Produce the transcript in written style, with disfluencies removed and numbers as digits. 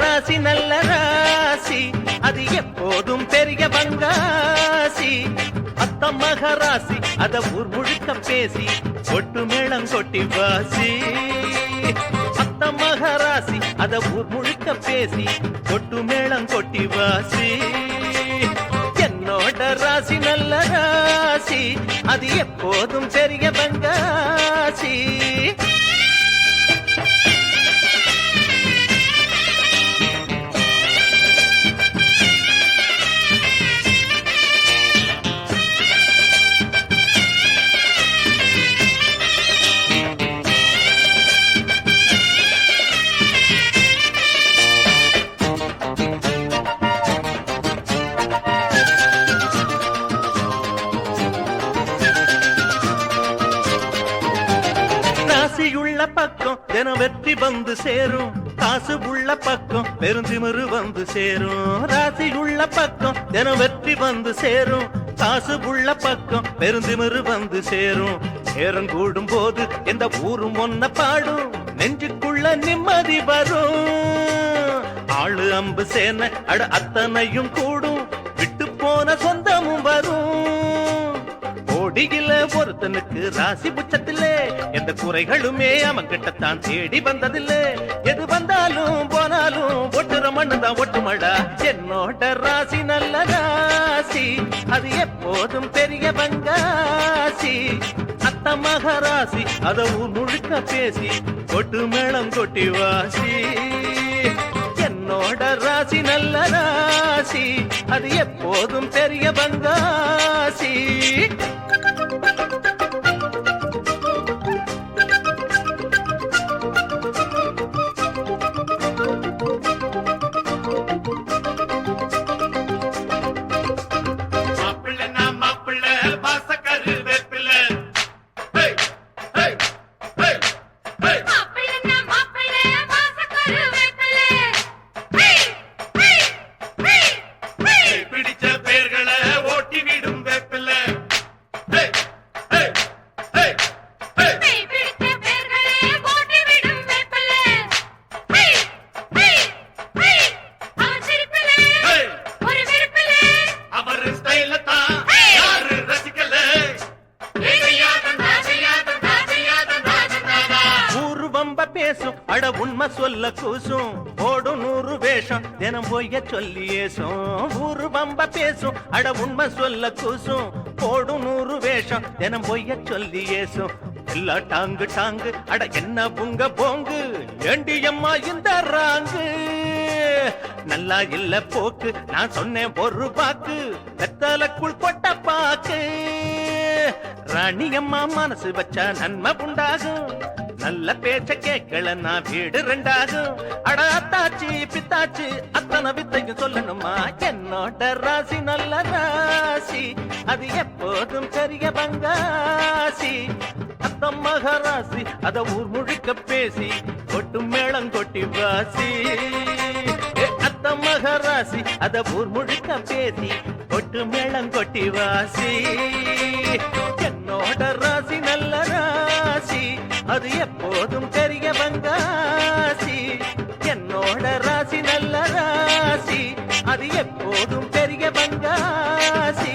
ராசி நல்ல ராசி அது எப்போதும் பெரிய பங்காசி அத்த மகராசி அத ஊர் முழுக்க பேசி கொட்டு மேளம் கொட்டி வாசி அத்த மகராசி அத ஊர் முழுக்க பேசி கொட்டு மேளம் கொட்டி வாசி என்னோட ராசி நல்ல ராசி அது எப்போதும் பெரிய பங்காசி ராசியுள்ள பக்கம் தினம் வெற்றி வந்து சேரும் காசு உள்ள பக்கம் பெருந்திமிரு வந்து சேரும் ராசியுள்ள பக்கம் தினம் வெற்றி வந்து சேரும் காசு உள்ள பக்கம் பெருந்திமிரு வந்து சேரும் நேரம் கூடும் போது எந்த ஊரும் ஒன்ன பாடும் நெஞ்சுக்குள்ள நிம்மதி வரும் ஆளு அம்பு சேன அட அத்தனையும் கூடும் விட்டு போன சொந்தமும் வரும் கோடியில ஒருத்தனுக்கு ராசி புச்சத்திலே எந்த குறைகளுமே அவன் கிட்டத்தான் தேடி வந்ததில்லை எது வந்தாலும் போனாலும் ஒட்டுற மண்ணுதான் ஒட்டுமடா என்னோட ராசி நல்ல ராசி அது எப்போதும் பெரிய பங்காசி அத்த மகராசி அத ஊர் முழுக்க பேசி கொட்டு மேளம் கொட்டி வாசி என்னோட ராசி நல்ல ராசி அது எப்போதும் பெரிய பங்காசி பேசும் அட உண்மை சொல்ல கூசும் ஓடும் 100 வேஷம் தினம் போய சொல்லி ஏசும் ஊரு பம்ப பேசும் அட உண்மை சொல்ல கூசும் ஓடும் 100 வேஷம் தினம் போய சொல்லி ஏசும் எல்லா டாங்கு டாங்கு அட என்ன புங்க போங்கு ஏண்டி அம்மா இந்த ராங்கு நல்லா இல்ல போக்கு நான் சொன்னேன் ஒரு பாக்கு வெத்தலக்குள் கொட்ட பாக்கு ராணி அம்மா மனசு வச்சா நன்மை உண்டாகும் நல்ல பேச்ச கேட்கல நான் வீடு ரெண்டாகும் அட அத்தாச்சி பித்தாச்சி அத்தனை வித்தையும் சொல்லணுமா என்னோட ராசி நல்ல ராசி அது எப்போதும் பெரிய பங்காசி அத்த மகராசி அத ஊர் முழுக்க பேசி கொட்டு மேளம் கொட்டி வாசி அத்த மகராசி அத ஊர் முழுக்க பேசி கொட்டு மேளம் கொட்டி வாசி என்னோட ராசி நல்ல ராசி அது எப்போதும் பெரிய பங்காசி என்னோட ராசி நல்ல ராசி அது எப்போதும் பெரிய பங்காசி